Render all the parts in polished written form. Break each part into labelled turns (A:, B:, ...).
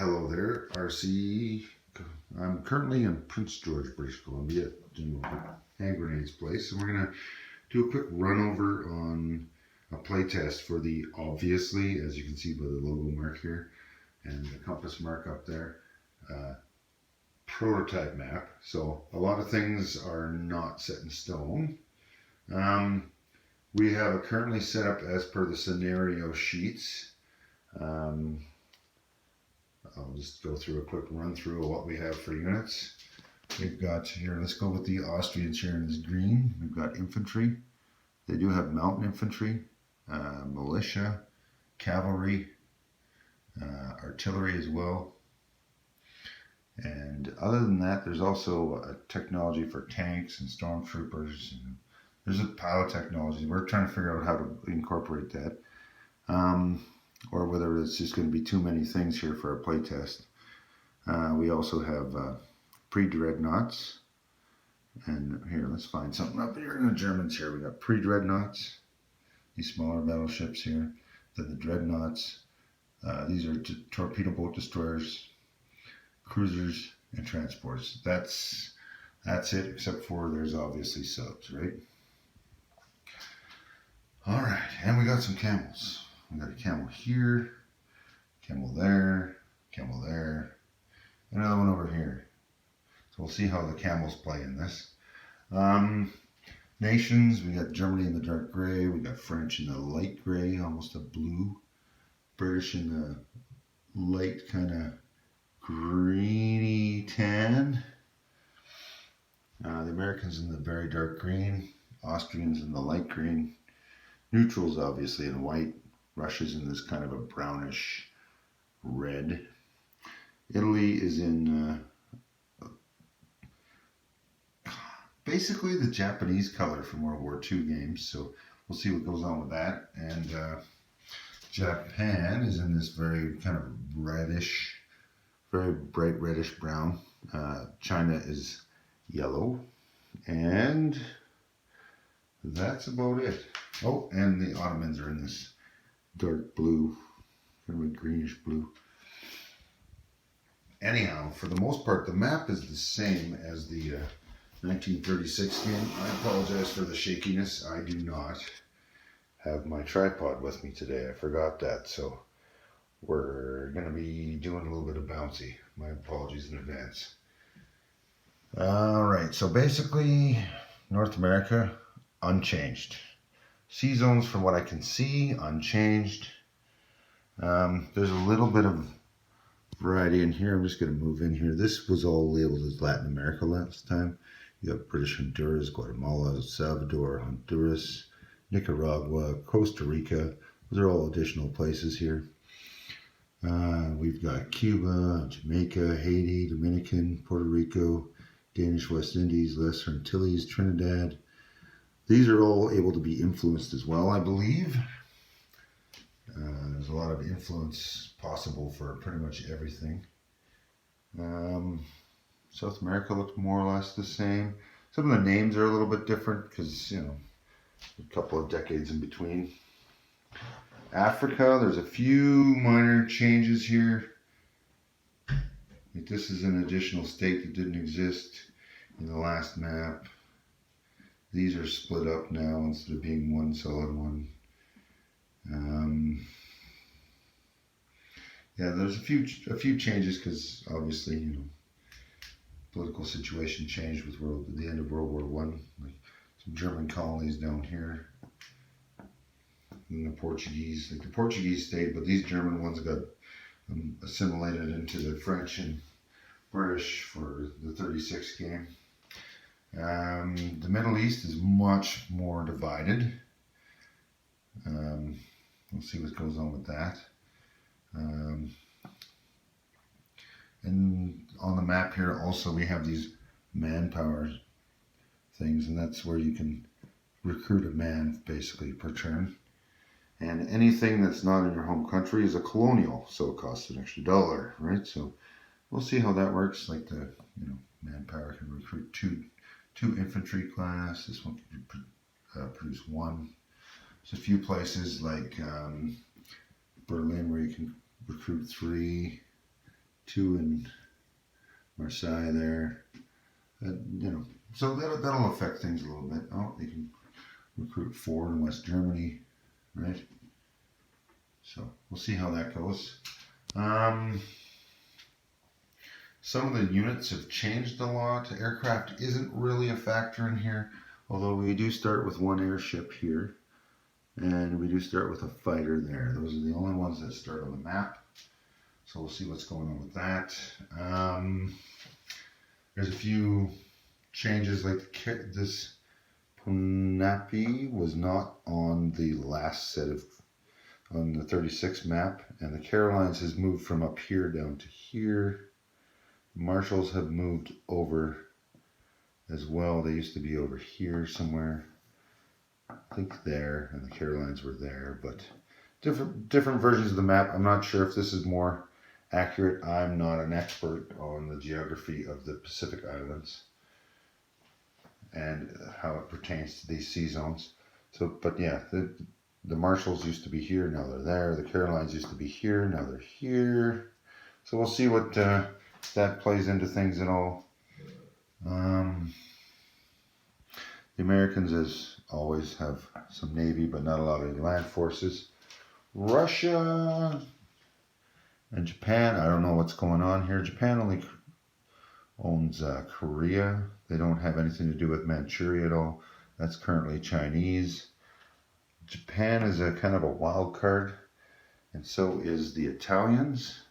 A: Hello there, RC. I'm currently in Prince George, British Columbia, at Hand Grenades place, and we're going to do a quick run over on a playtest for the, obviously, as you can see by the logo mark here, and the compass mark up there, prototype map. So a lot of things are not set in stone. We have it currently set up as per the scenario sheets. I'll just go through a quick run through of what we have for units. We've got here, let's go with the Austrians here in this green. We've got infantry. They do have mountain infantry, militia, cavalry, artillery as well. And other than that, there's also a technology for tanks and stormtroopers. There's a pile of technology. We're trying to figure out how to incorporate that. Or whether it's just going to be too many things here for a playtest. We also have pre-dreadnoughts. And here, let's find something up here in the Germans here. We got pre-dreadnoughts, these smaller battleships here. Then the dreadnoughts. These are torpedo boat destroyers, cruisers, and transports. That's it, except for there's obviously subs, right? All right, and we got some camels. We got a camel here, camel there, another one over here. So we'll see how the camels play in this. Nations, we got Germany in the dark gray, we got French in the light gray, almost a blue, British in the light kind of greeny tan, the Americans in the very dark green, Austrians in the light green, neutrals obviously in white, Russia's in this kind of a brownish red. Italy is in basically the Japanese color from World War II games, so we'll see what goes on with that. And Japan is in this very kind of reddish, very bright reddish brown. China is yellow, and that's about it. Oh, and the Ottomans are in this dark blue, kind of a greenish blue. Anyhow, for the most part, the map is the same as the 1936 game. I apologize for the shakiness. I do not have my tripod with me today. I forgot that, so we're going to be doing a little bit of bouncy. My apologies in advance. All right, so basically, North America, unchanged. Sea zones, from what I can see, unchanged. There's a little bit of variety in here. I'm just going to move in here. This was all labeled as Latin America last time. You have British Honduras, Guatemala, El Salvador, Honduras, Nicaragua, Costa Rica. Those are all additional places here. We've got Cuba, Jamaica, Haiti, Dominican, Puerto Rico, Danish West Indies, Lesser Antilles, Trinidad. These are all able to be influenced as well, I believe. There's a lot of influence possible for pretty much everything. South America looks more or less the same. Some of the names are a little bit different because, you know, a couple of decades in between. Africa, there's a few minor changes here. This is an additional state that didn't exist in the last map. These are split up now instead of being one solid one. Yeah, there's a few changes because obviously, you know, political situation changed with the end of World War I. Like some German colonies down here, and the Portuguese. Like the Portuguese stayed, but these German ones got assimilated into the French and British for the 36 game. The Middle East is much more divided. We'll see what goes on with that. And on the map here also we have these manpower things, and that's where you can recruit a man basically per turn. And anything that's not in your home country is a colonial, so it costs an extra $1, right? So we'll see how that works. Like the, you know, manpower can recruit two infantry class. This one can produce one. There's a few places like Berlin where you can recruit 3, 2 in Marseille there. So that'll affect things a little bit. Oh, they can recruit 4 in West Germany, right? So we'll see how that goes. Some of the units have changed a lot. Aircraft isn't really a factor in here, although we do start with 1 airship here, and we do start with a fighter there. Those are the only ones that start on the map. So we'll see what's going on with that. There's a few changes, like this Punapi was not on the last set on the 36 map, and the Carolines has moved from up here down to here. Marshalls have moved over as well. They used to be over here somewhere, I think there, and the Carolines were there, but different versions of the map. I'm not sure if this is more accurate. I'm not an expert on the geography of the Pacific Islands and how it pertains to these sea zones. So, but yeah, the Marshalls used to be here, now they're there. The Carolines used to be here, now they're here. So we'll see what that plays into things at all. The Americans, as always, have some Navy, but not a lot of land forces. Russia and Japan, I don't know what's going on here. Japan only owns Korea. They don't have anything to do with Manchuria at all. That's currently Chinese. Japan is a kind of a wild card, and so is the Italians,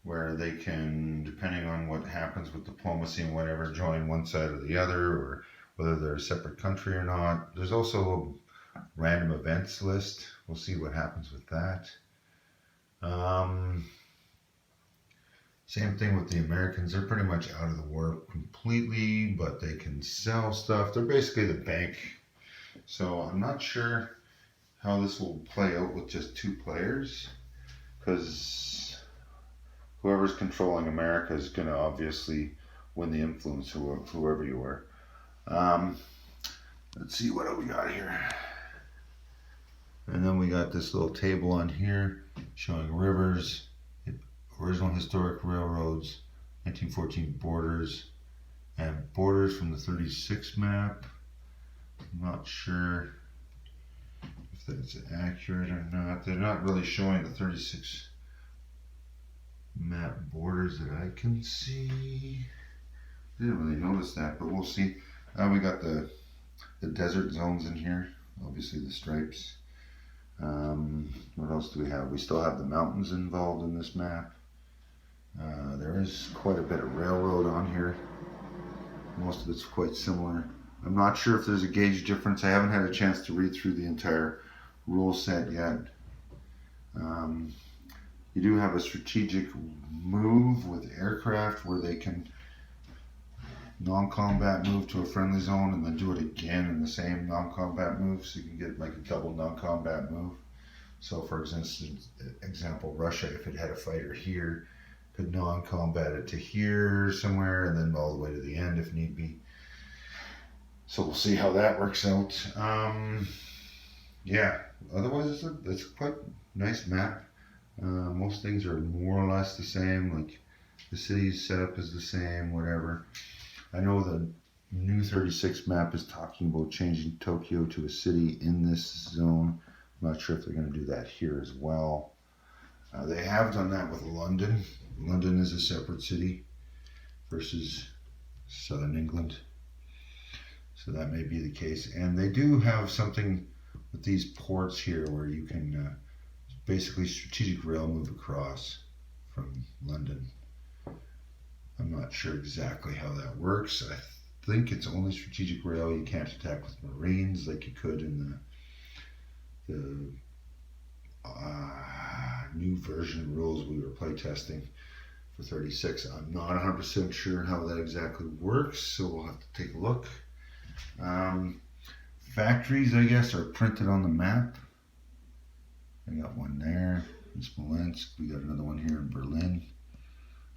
A: where they can, depending on what happens with diplomacy and whatever, join one side or the other, or whether they're a separate country or not. There's also a random events list. We'll see what happens with that. Same thing with the Americans. They're pretty much out of the war completely, but they can sell stuff. They're basically the bank. So I'm not sure how this will play out with just 2 players, because whoever's controlling America is going to obviously win the influence, whoever you are. Let's see what we got here. And then we got this little table on here showing rivers, original historic railroads, 1914 borders, and borders from the 36 map. I'm not sure if that's accurate or not. They're not really showing the 36 map borders that I can see. Didn't really notice that, but we'll see. We got the desert zones in here, obviously the stripes. What else do we have? We still have the mountains involved in this map. There is quite a bit of railroad on here. Most of it's quite similar. I'm not sure if there's a gauge difference. I haven't had a chance to read through the entire rule set yet. You do have a strategic move with aircraft where they can non-combat move to a friendly zone and then do it again in the same non-combat move, so you can get like a double non-combat move. So for example, Russia, if it had a fighter here, could non-combat it to here somewhere and then all the way to the end if need be. So we'll see how that works out. Yeah, otherwise it's quite a nice map. Most things are more or less the same, like the city's setup is the same, whatever. I know the new 36 map is talking about changing Tokyo to a city in this zone. I'm not sure if they're going to do that here as well. They have done that with London. London is a separate city versus southern England. So that may be the case. And they do have something with these ports here where you can basically strategic rail move across from London. I'm not sure exactly how that works. I think it's only strategic rail. You can't attack with Marines like you could in the new version of rules we were playtesting for 36. I'm not 100% sure how that exactly works, so we'll have to take a look. Factories, I guess, are printed on the map. I got one there in Smolensk. We got another one here in Berlin.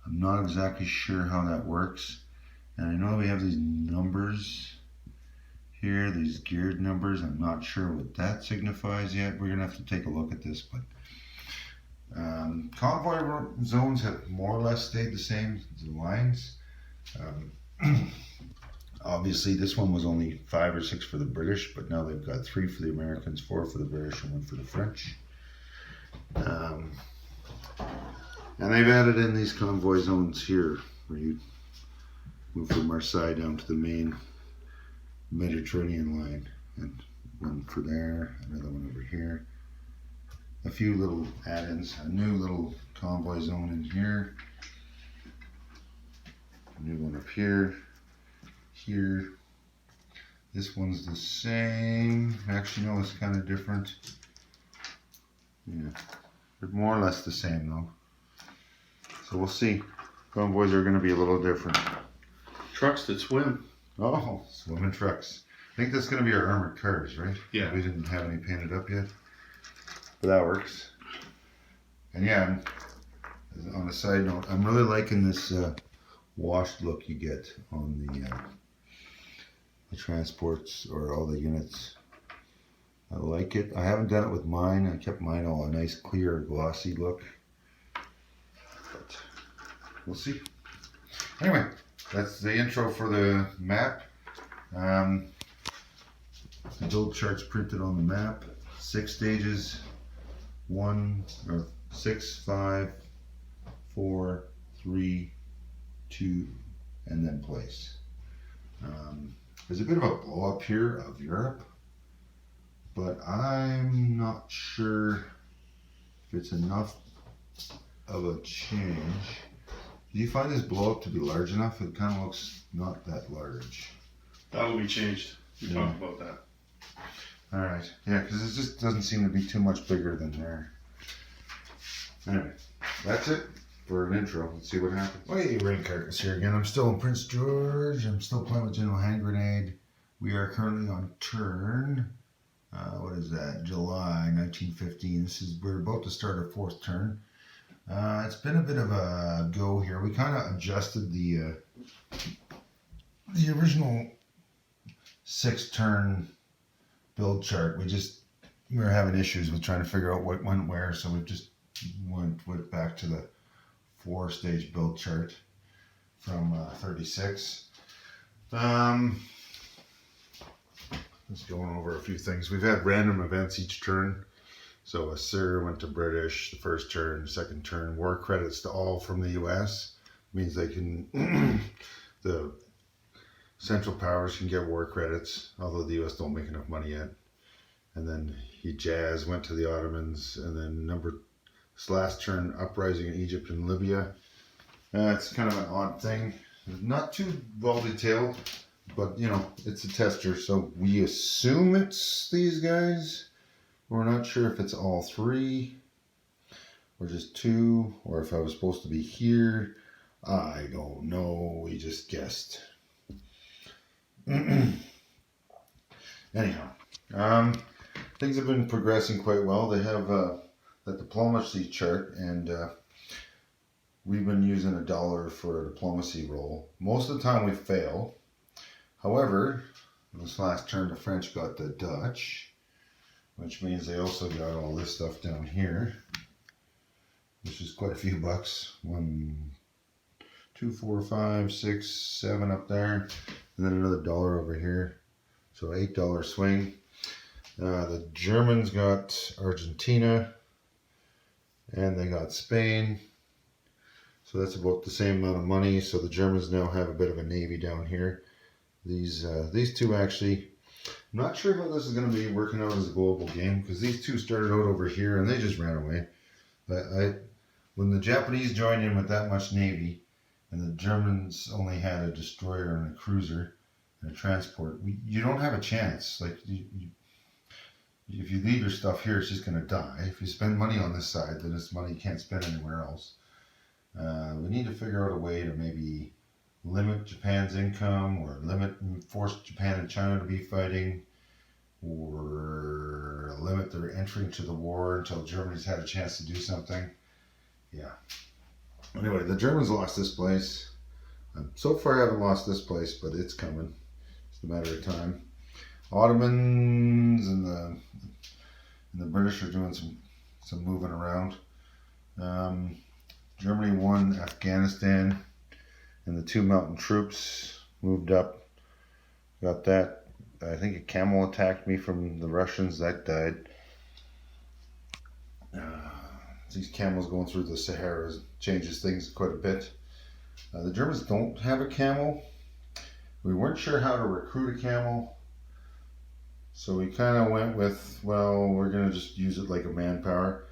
A: I'm not exactly sure how that works. And I know we have these numbers here, these geared numbers. I'm not sure what that signifies yet. We're going to have to take a look at this. But Convoy zones have more or less stayed the same, the lines. Obviously, this one was only 5 or 6 for the British, but now they've got 3 for the Americans, 4 for the British, and 1 for the French. And they've added in these convoy zones here, where you move from Marseille down to the main Mediterranean line. And one for there, another one over here. A few little add-ins, a new little convoy zone in here. A new one up here. Here. This one's the same. Actually, no, it's kind of different. Yeah, they're more or less the same though. So we'll see. Convoys are going to be a little different.
B: Trucks that swim.
A: Oh, swimming trucks. I think that's going to be our armored cars, right?
B: Yeah.
A: We didn't have any painted up yet. But that works. And yeah, on a side note, I'm really liking this washed look you get on the transports or all the units. I like it. I haven't done it with mine. I kept mine all a nice clear glossy look. But we'll see. Anyway, that's the intro for the map. The build chart's printed on the map. 6 stages. 1 or 6, 5, 4, 3, 2, and then place. There's a bit of a blow up here of Europe, but I'm not sure if it's enough of a change. Do you find this blow up to be large enough? It kind of looks not that large.
B: That will be changed. We talked about that.
A: Alright, yeah, because it just doesn't seem to be too much bigger than there. Anyway, that's it for an intro. Let's see what happens. Hey, Rain Carcass here again. I'm still in Prince George. I'm still playing with General Hand Grenade. We are currently on turn, what is that, July 1915. We're about to start our 4th turn. It's been a bit of a go here. We kind of adjusted the original 6 turn build chart. We were having issues with trying to figure out what went where, so we just went back to the 4-stage build chart from 36. Just going over a few things. We've had random events each turn. So a Sir went to British the first turn, second turn. War credits to all from the US. Means they can the Central Powers can get war credits, although the US don't make enough money yet. And then Hejaz went to the Ottomans, and then this last turn, uprising in Egypt and Libya. It's kind of an odd thing. Not too well detailed, but you know, it's a tester, so we assume it's these guys. We're not sure if it's all 3, or just 2, or if I was supposed to be here. I don't know, we just guessed. Anyhow, things have been progressing quite well. They have the diplomacy chart, and we've been using $1 for a diplomacy roll. Most of the time we fail. However, this last turn the French got the Dutch, which means they also got all this stuff down here, which is quite a few bucks. 1, 2, 4, 5, 6, 7 up there, and then another $1 over here. So $8 swing. The Germans got Argentina, and they got Spain. So that's about the same amount of money. So the Germans now have a bit of a navy down here. These 2 actually, I'm not sure how this is going to be working out as a global game, because these 2 started out over here and they just ran away. But when the Japanese joined in with that much navy, and the Germans only had a destroyer and a cruiser and a transport, you don't have a chance. Like if you leave your stuff here, it's just going to die. If you spend money on this side, then it's money you can't spend anywhere else. We need to figure out a way to maybe limit Japan's income, or force Japan and China to be fighting, or limit their entry into the war until Germany's had a chance to do something. Yeah. Anyway, the Germans lost this place. So far I haven't lost this place, but it's coming. It's a matter of time. Ottomans and the British are doing some moving around. Germany won Afghanistan, and the 2 mountain troops moved up. Got that. I think a camel attacked me from the Russians. That died. These camels going through the Sahara changes things quite a bit. The Germans don't have a camel. We weren't sure how to recruit a camel, so we kind of went with, well, we're going to just use it like a manpower,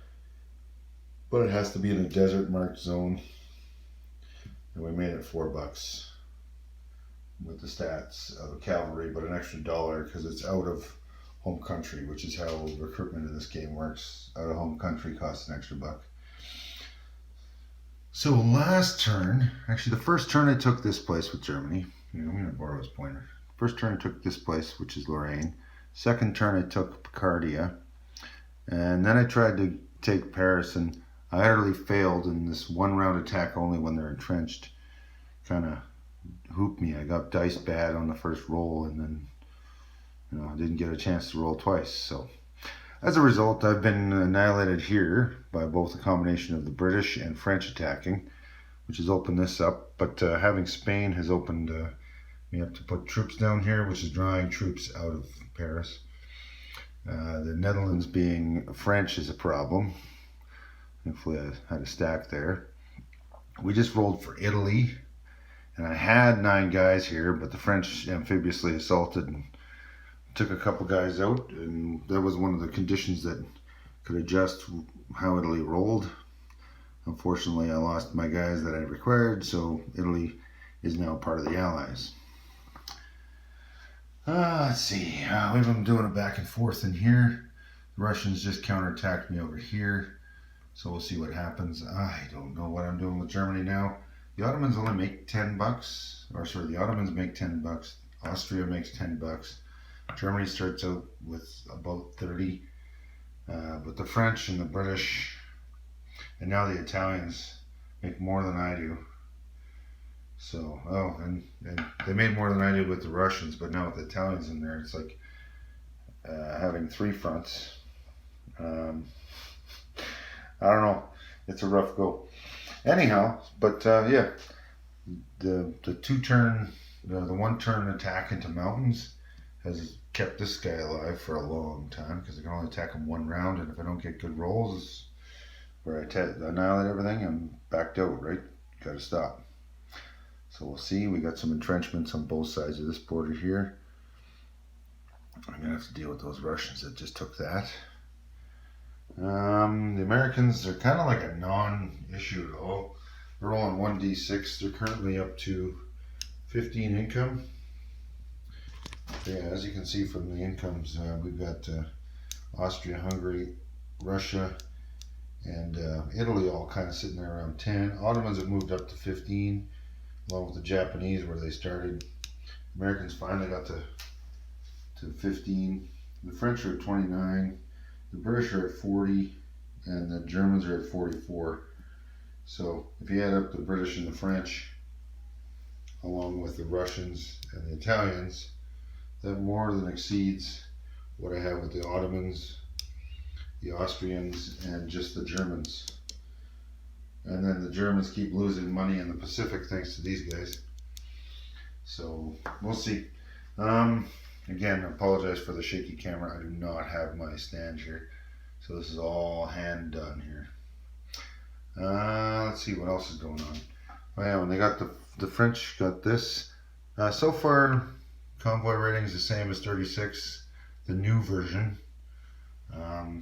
A: but it has to be in a desert marked zone, and we made it $4 with the stats of a cavalry, but an extra $1 because it's out of home country, which is how recruitment in this game works. Out of home country costs an extra $1. So last turn, actually the first turn I took this place with Germany. I'm going to borrow his pointer. First turn I took this place, which is Lorraine. Second turn I took Picardia. And then I tried to take Paris, and I utterly failed in this 1-round attack only when they're entrenched. Kind of hooped me. I got dice bad on the first roll, and then I didn't get a chance to roll twice. So as a result, I've been annihilated here by both a combination of the British and French attacking, which has opened this up. But having Spain has opened me up to put troops down here, which is drawing troops out of Paris. The Netherlands being French is a problem. Hopefully I had a stack there. We just rolled for Italy, and I had 9 guys here, but the French amphibiously assaulted and took a couple guys out, and that was one of the conditions that could adjust how Italy rolled. Unfortunately, I lost my guys that I required, so Italy is now part of the Allies. Let's see. We've been doing it back and forth in here. The Russians just counterattacked me over here, so we'll see what happens. I don't know what I'm doing with Germany now. The Ottomans only make $10, or sorry, the Ottomans make $10. Austria makes $10. Germany starts out with about 30, but the French and the British, and now the Italians make more than I do. So, and they made more than I did with the Russians, but now with the Italians in there, it's like having 3 fronts. I don't know. It's a rough go. Anyhow, but yeah, the 2-turn, the 1-turn attack into mountains has kept this guy alive for a long time, because I can only attack him 1 round, and if I don't get good rolls where I annihilate everything, I'm backed out, right? Gotta stop. So we'll see. We got some entrenchments on both sides of this border here. I'm gonna have to deal with those Russians that just took that. The Americans are kind of like a non-issue at all. They're rolling 1d6. They're currently up to 15 income. Yeah, as you can see from the incomes, we've got Austria, Hungary, Russia, and Italy all kind of sitting there around 10. Ottomans have moved up to 15, along with the Japanese where they started. Americans finally got to 15. The French are at 29. The British are at 40, and the Germans are at 44. So if you add up the British and the French, along with the Russians and the Italians, that more than exceeds what I have with the Ottomans, the Austrians, and just the Germans. And then the Germans keep losing money in the Pacific thanks to these guys. So we'll see. Again, I apologize for the shaky camera. I do not have my stand here, so this is all hand done here. Let's see what else is going on. Oh yeah, when they got the French got this. So far, convoy rating is the same as 36, the new version.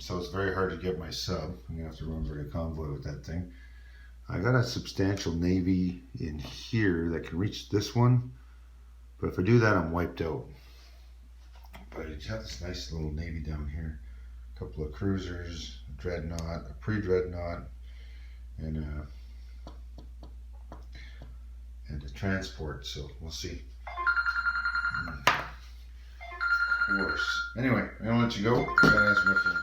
A: So it's very hard to get my sub. I'm gonna have to run for the convoy with that thing. I got a substantial navy in here that can reach this one, but if I do that, I'm wiped out. But I got this nice little navy down here. A couple of cruisers, a dreadnought, a pre-dreadnought, and a transport. So we'll see. Of course. Anyway, I'm gonna let you go. I gotta answer my phone.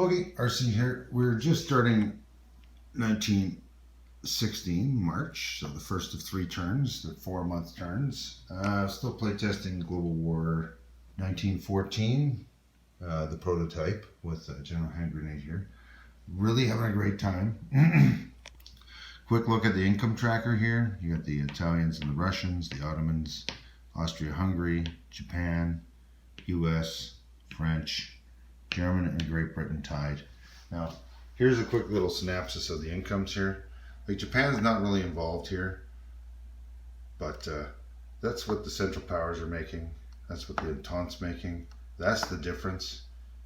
A: Okay, RC here. We're just starting 1916 March, so the first of 3 turns, the 4-month turns. Still playtesting Global War 1914, the prototype with General Hand Grenade here. really having a great time. Quick look at the income tracker here. You got the Italians and the Russians, the Ottomans, Austria-Hungary, Japan, US, French, German, and Great Britain tied. Now, here's a quick little synopsis of the incomes here. Like, Japan's not really involved here, but that's what the Central Powers are making. That's what the Entente's making. That's the difference,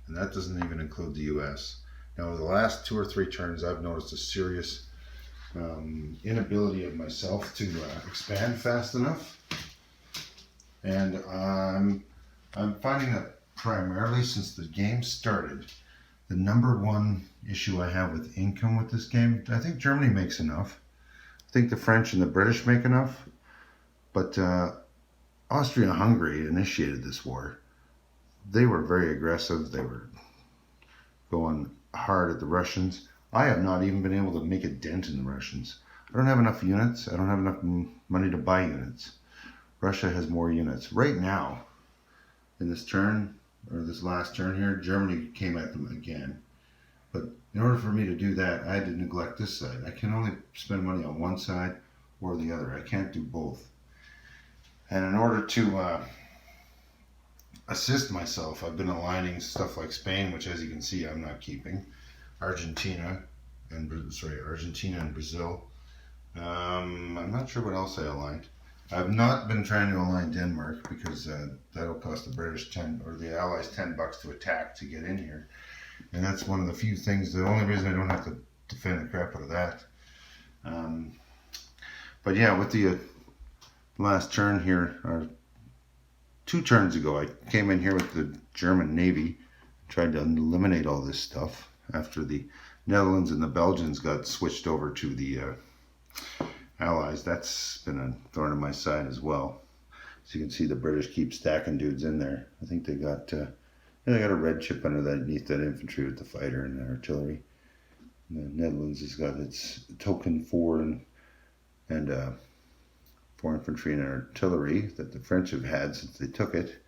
A: and that doesn't even include the US. Now, the last 2 or 3 turns, I've noticed a serious inability of myself to expand fast enough, and I'm finding that primarily since the game started, the #1 issue I have with income with this game, I think Germany makes enough. I think the French and the British make enough, but Austria-Hungary initiated this war. They were very aggressive. They were going hard at the Russians. I have not even been able to make a dent in the Russians. I don't have enough units. I don't have enough money to buy units. Russia has more units. Right now, in this turn, or this last turn here, Germany came at them again. But in order for me to do that, I had to neglect this side. I can only spend money on one side or the other. I can't do both. And in order to assist myself, I've been aligning stuff like Spain, which as you can see, I'm not keeping. Argentina and Brazil. I'm not sure what else I aligned. I've not been trying to align Denmark because that'll cost the British 10 or the Allies $10 to attack to get in here, and that's one of the few things. The only reason I don't have to defend the crap out of that. But yeah, with the last turn here, or 2 turns ago, I came in here with the German Navy, tried to eliminate all this stuff after the Netherlands and the Belgians got switched over to the Allies. That's been a thorn in my side as well. So you can see the British keep stacking dudes in there. I think they got a red chip underneath that infantry with the fighter and the artillery. And the Netherlands has got its token 4 and 4 infantry and artillery that the French have had since they took it.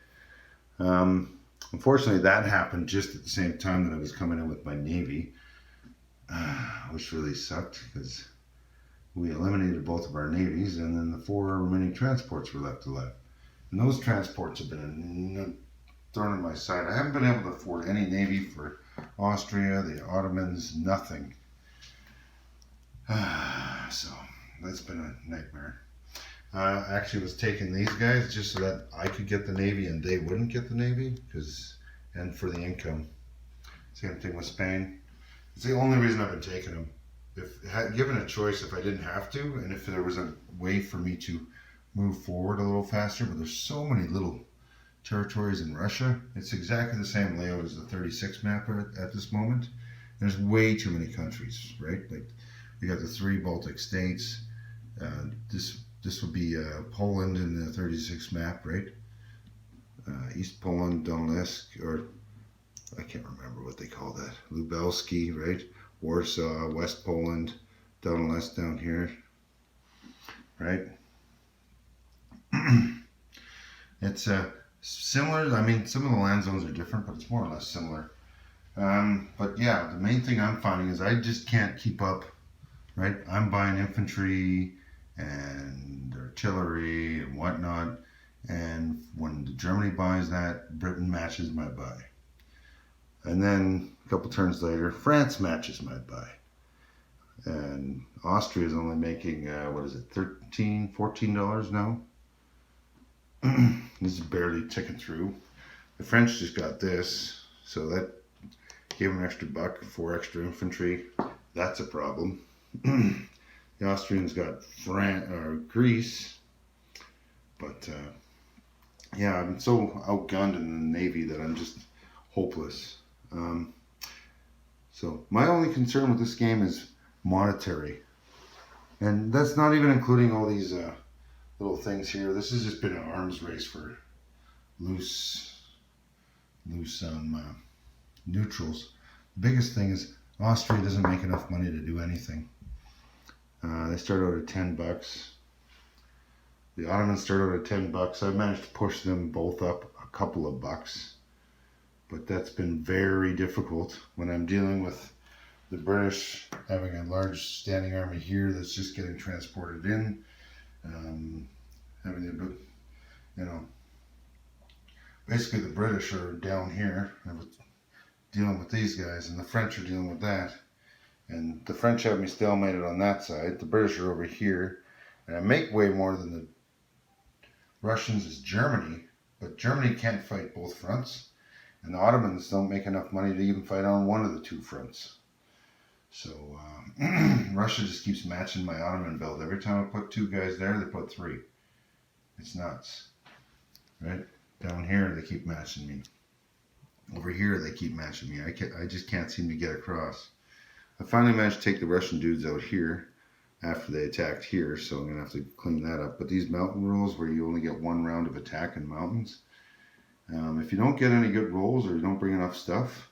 A: Unfortunately, that happened just at the same time that I was coming in with my Navy, which really sucked because we eliminated both of our navies, and then the 4 remaining transports were left alive. And those transports have been thrown in my side. I haven't been able to afford any navy for Austria, the Ottomans, nothing. So that's been a nightmare. I actually was taking these guys just so that I could get the navy and they wouldn't get the navy, and for the income. Same thing with Spain. It's the only reason I've been taking them. If given a choice, if I didn't have to, and if there was a way for me to move forward a little faster, but there's so many little territories in Russia. It's exactly the same layout as the 36 map at this moment. There's way too many countries, right? Like, we got the 3 Baltic states. This would be Poland in the 36 map, right? East Poland, Donetsk, or I can't remember what they call that. Lubelski, right? Warsaw, West Poland, Donetsk down here, right? It's similar. I mean, some of the land zones are different, but it's more or less similar. But yeah, the main thing I'm finding is I just can't keep up, right? I'm buying infantry and artillery and whatnot, and when Germany buys that, Britain matches my buy. And then a couple turns later, France matches my buy. And Austria is only making, $13, $14 now? This is barely ticking through. The French just got this, so that gave them an extra buck, 4 extra infantry. That's a problem. The Austrians got Greece, but yeah, I'm so outgunned in the Navy that I'm just hopeless. So my only concern with this game is monetary, and that's not even including all these little things here. This has just been an arms race for loose neutrals. The biggest thing is Austria doesn't make enough money to do anything. They start out at $10. The Ottomans start out at $10. I've managed to push them both up a couple of bucks, but that's been very difficult when I'm dealing with the British having a large standing army here that's just getting transported in, having the, you know, basically the British are down here dealing with these guys, and the French are dealing with that. And the French have me stalemated on that side. The British are over here, and I make way more than the Russians is Germany, but Germany can't fight both fronts, and the Ottomans don't make enough money to even fight on one of the two fronts. So Russia just keeps matching my Ottoman build. Every time I put 2 guys there, they put 3. It's nuts, right? Down here, they keep matching me. Over here, they keep matching me. I just can't seem to get across. I finally managed to take the Russian dudes out here after they attacked here, so I'm going to have to clean that up. But these mountain rolls where you only get 1 round of attack in mountains, if you don't get any good rolls or you don't bring enough stuff,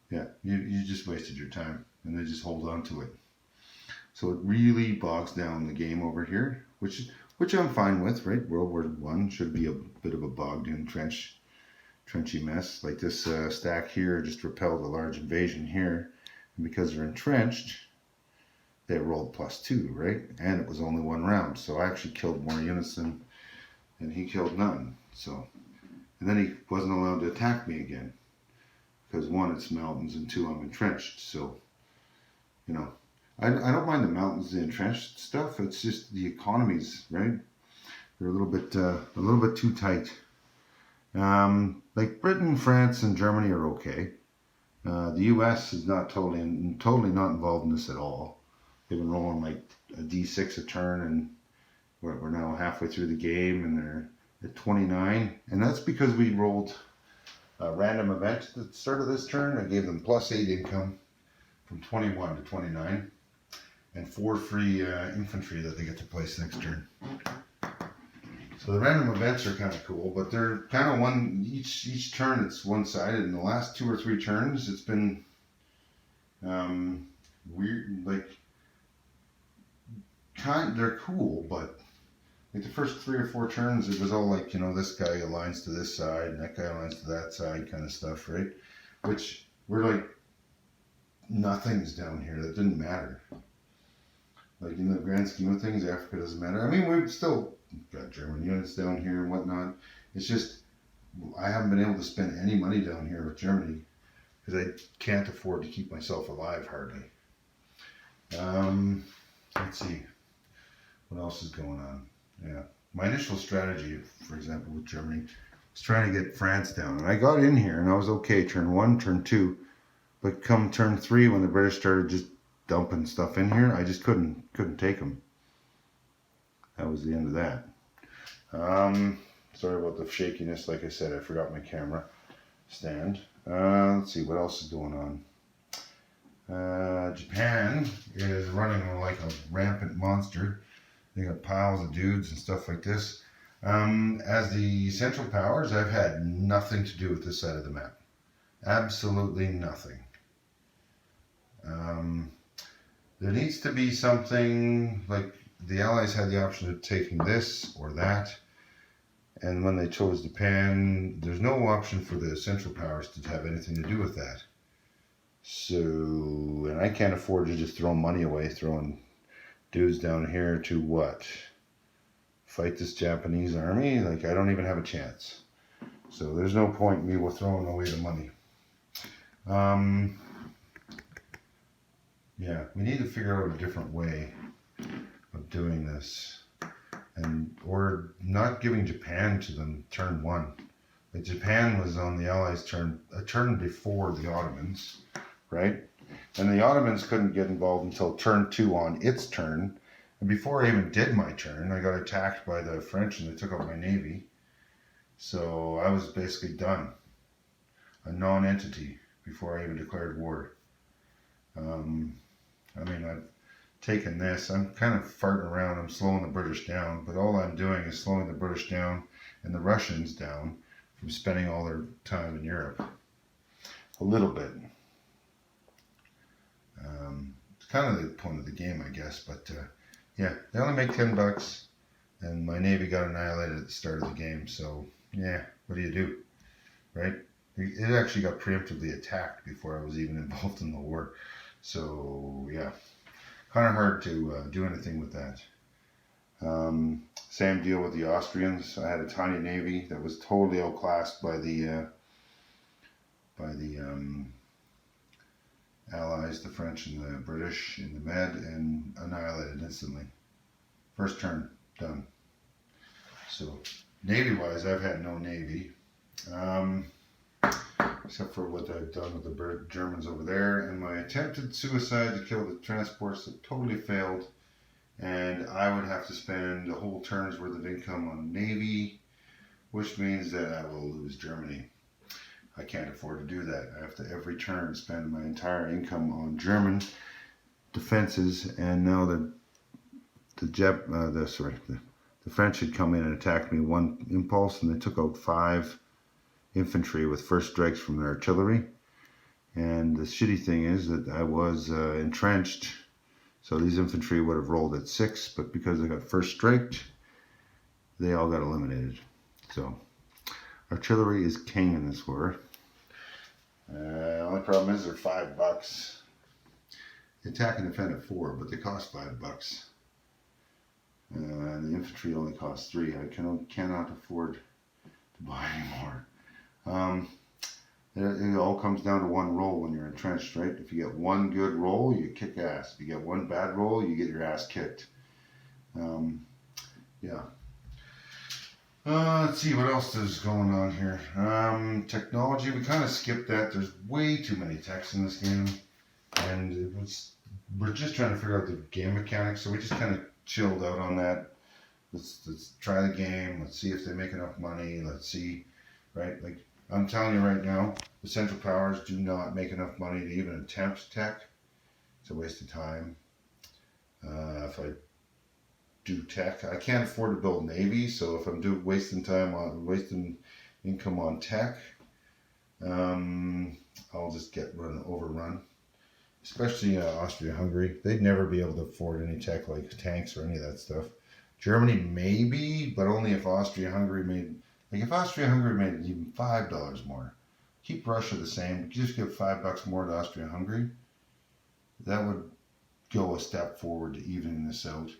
A: yeah, you just wasted your time, and they just hold on to it. So it really bogs down the game over here, which I'm fine with, right? World War I should be a bit of a bogged in trenchy mess. Like this stack here just repelled a large invasion here, and because they're entrenched, they rolled +2, right? And it was only 1 round, so I actually killed more units than he killed none. So, and then he wasn't allowed to attack me again because 1, it's mountains, and 2, I'm entrenched. So, you know, I don't mind the mountains, the entrenched stuff. It's just the economies, right? They're a little bit too tight. Like Britain, France, and Germany are okay. The U.S. is not totally not involved in this at all. They've been rolling like a D6 a turn, and we're now halfway through the game, and they're at 29. And that's because we rolled a random event at the start of this turn. I gave them +8 income from 21 to 29, and 4 free infantry that they get to place next turn. So the random events are kind of cool, but they're kind of each turn it's one-sided. In the last 2 or 3 turns, it's been weird. Like, they're cool, but like the first 3 or 4 turns, it was all like, you know, this guy aligns to this side and that guy aligns to that side, kind of stuff, right? Which we're like nothing's down here. That didn't matter. Like in the grand scheme of things, Africa doesn't matter. I mean, we've still got German units down here and whatnot. It's just I haven't been able to spend any money down here with Germany because I can't afford to keep myself alive hardly. Let's see what else is going on. Yeah, my initial strategy, for example, with Germany was trying to get France down, and I got in here and I was okay turn 1, turn 2, but come turn 3 when the British started just dumping stuff in here, I just couldn't take them. That was the end of that. Sorry about the shakiness. Like I said, I forgot my camera stand. Let's see what else is going on. Japan is running like a rampant monster. They got piles of dudes and stuff like this. As the Central Powers, I've had nothing to do with this side of the map. Absolutely nothing. There needs to be something like the Allies had the option of taking this or that, and when they chose Japan, there's no option for the Central Powers to have anything to do with that. So, and I can't afford to just throw money away, throwing dudes down here to what? Fight this Japanese army? Like, I don't even have a chance. So there's no point in me throwing away the money. Yeah, we need to figure out a different way of doing this, or not giving Japan to them turn 1. Like Japan was on the Allies' turn, a turn before the Ottomans, right? And the Ottomans couldn't get involved until turn 2 on its turn. And before I even did my turn, I got attacked by the French and they took out my navy. So I was basically done, a non-entity, before I even declared war. I mean, I've taken this. I'm kind of farting around. I'm slowing the British down, but all I'm doing is slowing the British down and the Russians down from spending all their time in Europe. A little bit. It's kind of the point of the game, I guess. But yeah, they only make $10, and my navy got annihilated at the start of the game. So yeah, what do you do, right? It actually got preemptively attacked before I was even involved in the war. So yeah, kind of hard to do anything with that. Same deal with the Austrians. I had a tiny navy that was totally outclassed by the Allies, the French and the British in the Med, and annihilated instantly. First turn, done. So navy-wise, I've had no navy, except for what I've done with the Germans over there, and my attempted suicide to kill the transports that totally failed. And I would have to spend a whole turn's worth of income on navy, which means that I will lose Germany. I can't afford to do that. I have to every turn spend my entire income on German defenses, and now the French had come in and attacked me one impulse, and they took out 5 infantry with first strikes from their artillery. And the shitty thing is that I was entrenched, so these infantry would have rolled at 6, but because they got first striked, they all got eliminated. So artillery is king in this war. Only problem is they're $5. The attack and defend at 4, but they cost $5. And the infantry only costs 3. I cannot afford to buy anymore. It all comes down to one roll when you're entrenched, right? If you get one good roll, you kick ass. If you get one bad roll, you get your ass kicked. Yeah. Let's see what else is going on here. Technology, we kind of skipped that. There's way too many techs in this game, and we're just trying to figure out the game mechanics, so we just kind of chilled out on that. Let's try the game. Let's see if they make enough money. Let's see, right? Like I'm telling you right now, the Central Powers do not make enough money to even attempt tech. It's a waste of time. If I do tech, I can't afford to build navy, so if I'm wasting income on tech, I'll just get overrun. Especially Austria-Hungary, they'd never be able to afford any tech like tanks or any of that stuff. Germany maybe, but only if Austria-Hungary made even $5 more. Keep Russia the same, just give $5 more to Austria-Hungary. That would go a step forward to evening this out.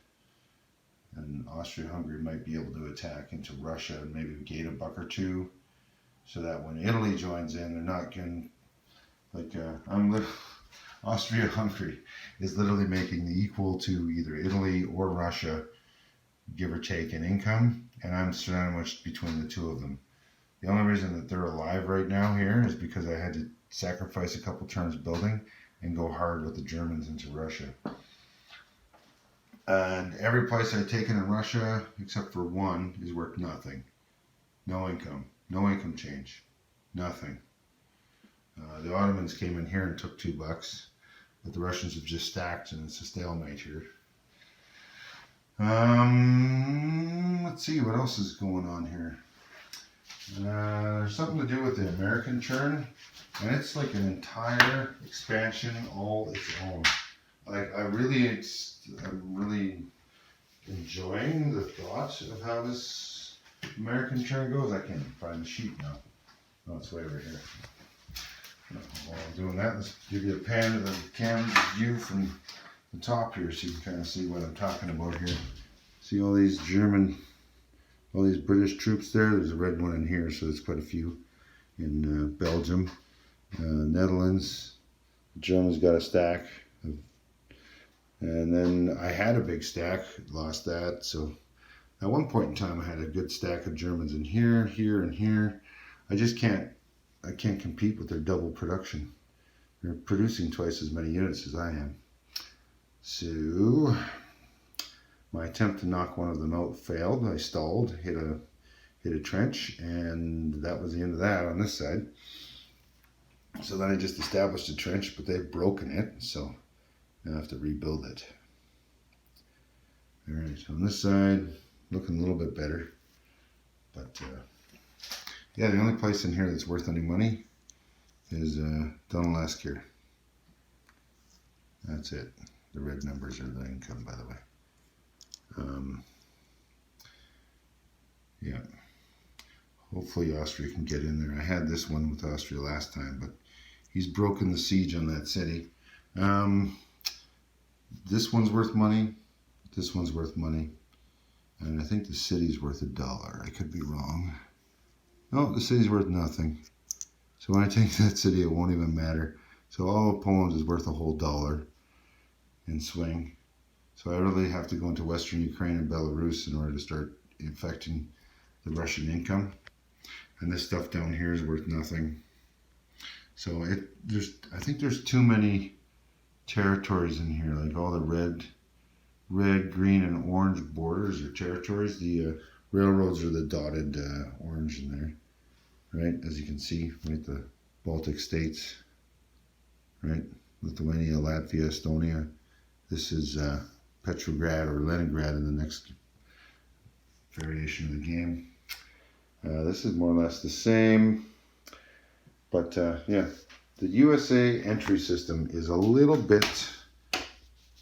A: And Austria-Hungary might be able to attack into Russia and maybe gain $1 or $2, so that when Italy joins in, they're not getting Austria-Hungary is literally making the equal to either Italy or Russia, give or take in income, and I'm sandwiched between the two of them. The only reason that they're alive right now here is because I had to sacrifice a couple turns building and go hard with the Germans into Russia. And every place I've taken in Russia, except for one, is worth nothing. No income change, nothing. The Ottomans came in here and took $2, but the Russians have just stacked, and it's a stalemate here. Let's see what else is going on here. There's something to do with the American churn, and it's like an entire expansion all its own. Like I'm really enjoying the thought of how this American churn goes. I can't find the sheet now. Oh, it's way over here. While I'm doing that, let's give you a pan of the camera view from the top here, so you can kind of see what I'm talking about here. See all these British troops there? There's a red one in here, so there's quite a few in Belgium, Netherlands. Germany's got a stack, and then I had a big stack, lost that. So at one point in time, I had a good stack of Germans in here, here, and here. I can't compete with their double production. They're producing twice as many units as I am. So my attempt to knock one of them out failed. I stalled, hit a trench, and that was the end of that on this side. So then I just established a trench, but they've broken it, so I have to rebuild it. All right, so on this side, looking a little bit better, but yeah, the only place in here that's worth any money is Donetsk here. That's it. The red numbers are the income, by the way. Yeah. Hopefully Austria can get in there. I had this one with Austria last time, but he's broken the siege on that city. This one's worth money. This one's worth money. And I think the city's worth $1. I could be wrong. No, the city's worth nothing. So when I take that city, it won't even matter. So all of Poland is worth a whole $1 in swing. So I really have to go into Western Ukraine and Belarus in order to start affecting the Russian income. And this stuff down here is worth nothing. So I think there's too many territories in here, like all the red, green, and orange borders or territories. The railroads are the dotted orange in there, right? As you can see, right, the Baltic states, right? Lithuania, Latvia, Estonia. This is Petrograd or Leningrad in the next variation of the game. This is more or less the same, but yeah, the USA entry system is a little bit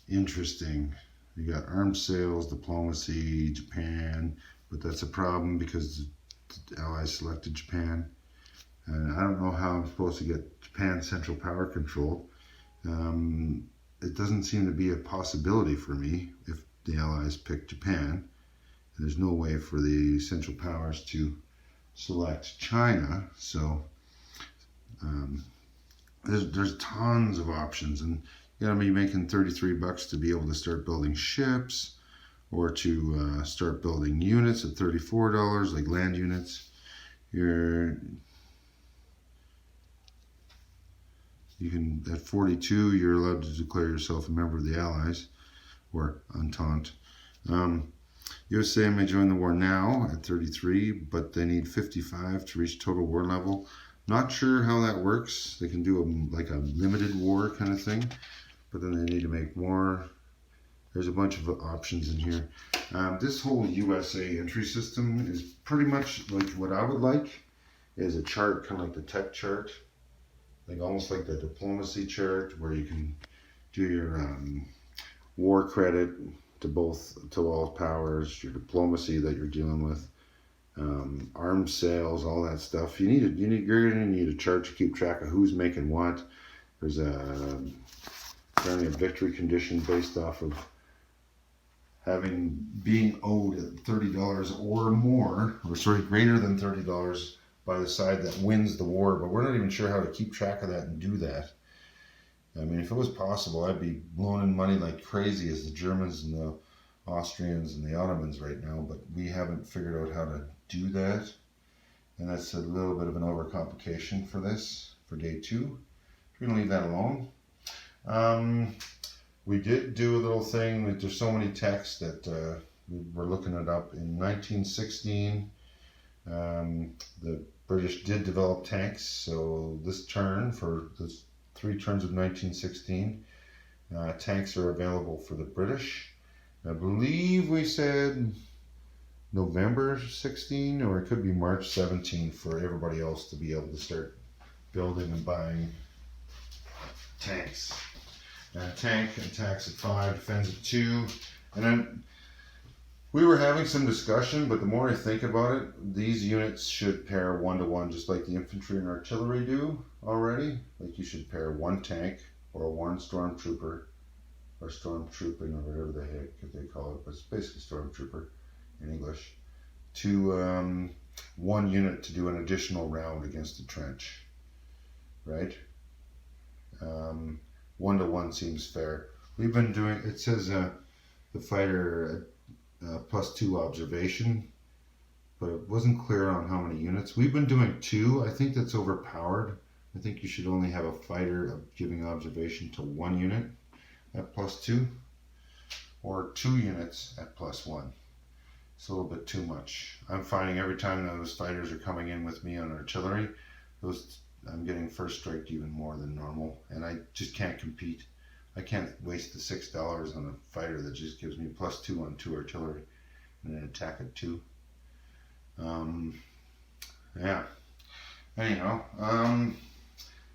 A: interesting. You got arms sales, diplomacy, Japan, but that's a problem because the Allies selected Japan. And I don't know how I'm supposed to get Japan Central Power Control. It doesn't seem to be a possibility for me if the Allies pick Japan. There's no way for the Central Powers to select China. So there's tons of options, and you gotta be making $33 to be able to start building ships, or to start building units at $34, like land units. You can, at 42, you're allowed to declare yourself a member of the Allies, or Entente. USA may join the war now at 33, but they need 55 to reach total war level. Not sure how that works. They can do like a limited war kind of thing, but then they need to make more. There's a bunch of options in here. This whole USA entry system is pretty much like what I would like, is a chart, kind of like the tech chart. Like almost like the diplomacy chart, where you can do your war credit to all powers, your diplomacy that you're dealing with, arms sales, all that stuff. You're gonna need a chart to keep track of who's making what. There's apparently a victory condition based off of being owed at $30 or more, greater than $30 by the side that wins the war, but we're not even sure how to keep track of that and do that. I mean, if it was possible, I'd be blowing in money like crazy as the Germans and the Austrians and the Ottomans right now, but we haven't figured out how to do that, and that's a little bit of an overcomplication for day 2. We're going to leave that alone. We did do a little thing, that there's so many texts that we're looking it up. In 1916, the British did develop tanks, so this turn, for the 3 turns of 1916, tanks are available for the British. I believe we said November 16, or it could be March 17 for everybody else to be able to start building and buying tanks. Tank attacks at 5, defends at 2, and then we were having some discussion, but the more I think about it, these units should pair 1-to-1, just like the infantry and artillery do already. Like, you should pair 1 tank or 1 stormtrooper, or stormtrooping, or whatever the heck they call it, but it's basically stormtrooper in English, to 1 unit to do an additional round against the trench, right? 1-to-1 seems fair. We've been doing, it says the fighter +2 observation, but it wasn't clear on how many units. We've been doing 2. I think that's overpowered. I think you should only have a fighter giving observation to 1 unit at +2, or 2 units at +1. It's a little bit too much. I'm finding every time those fighters are coming in with me on artillery, I'm getting first strike even more than normal, and I just can't compete. I can't waste the $6 on a fighter that just gives me +2 on 2 artillery and an attack at 2. Yeah. Anyhow,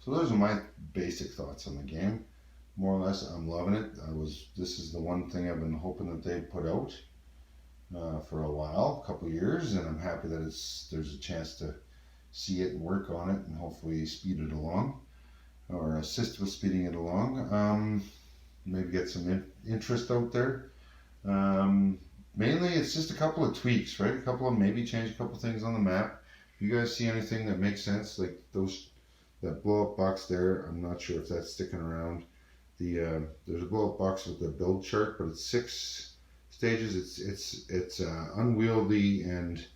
A: so those are my basic thoughts on the game. More or less, I'm loving it. This is the one thing I've been hoping that they put out for a while, a couple years, and I'm happy that there's a chance to see it and work on it and hopefully speed it along. or assist with speeding it along. Maybe get some interest out there. Mainly it's just a couple of tweaks, right? A couple of maybe change a couple of things on the map. If you guys see anything that makes sense, like that blow up box there, I'm not sure if that's sticking around. There's a blow up box with the build chart, but it's 6 stages. It's unwieldy and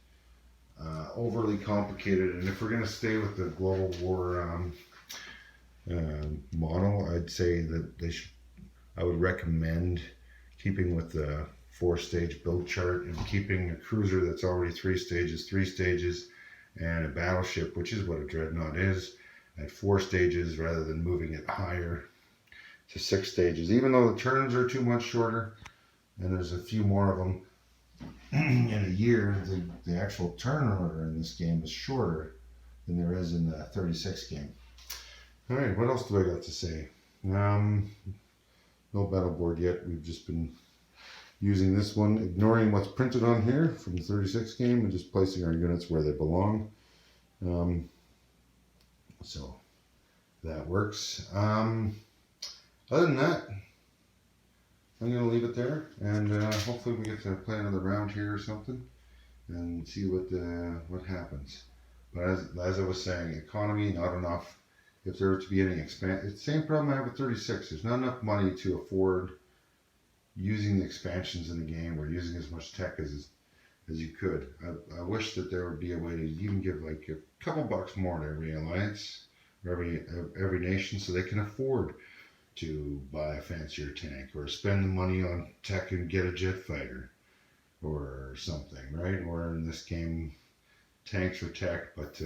A: overly complicated. And if we're gonna stay with the Global War model, I'd say that I would recommend keeping with the 4-stage build chart and keeping a cruiser that's already 3 stages, and a battleship, which is what a dreadnought is, at 4 stages rather than moving it higher to 6 stages. Even though the turns are too much shorter, and there's a few more of them in a year, the actual turn order in this game is shorter than there is in the 36 game. All right, what else do I got to say? No battle board yet. We've just been using this one, ignoring what's printed on here from the 36 game and just placing our units where they belong. So that works. Other than that, I'm going to leave it there, and hopefully we get to play another round here or something and see what happens. But as I was saying, economy, not enough. If there were to be any expansion, it's the same problem I have with 36. There's not enough money to afford using the expansions in the game or using as much tech as you could. I wish that there would be a way to even give like a couple bucks more to every alliance or every nation, so they can afford to buy a fancier tank or spend the money on tech and get a jet fighter or something, right? Or in this game, tanks or tech, but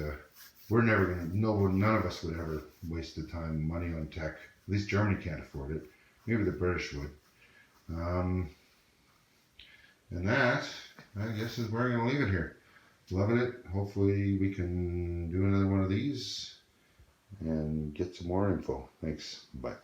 A: we're never gonna. None of us would ever waste the time and money on tech. At least Germany can't afford it. Maybe the British would. And that, I guess, is where I'm gonna leave it here. Loving it. Hopefully we can do another one of these and get some more info. Thanks. Bye.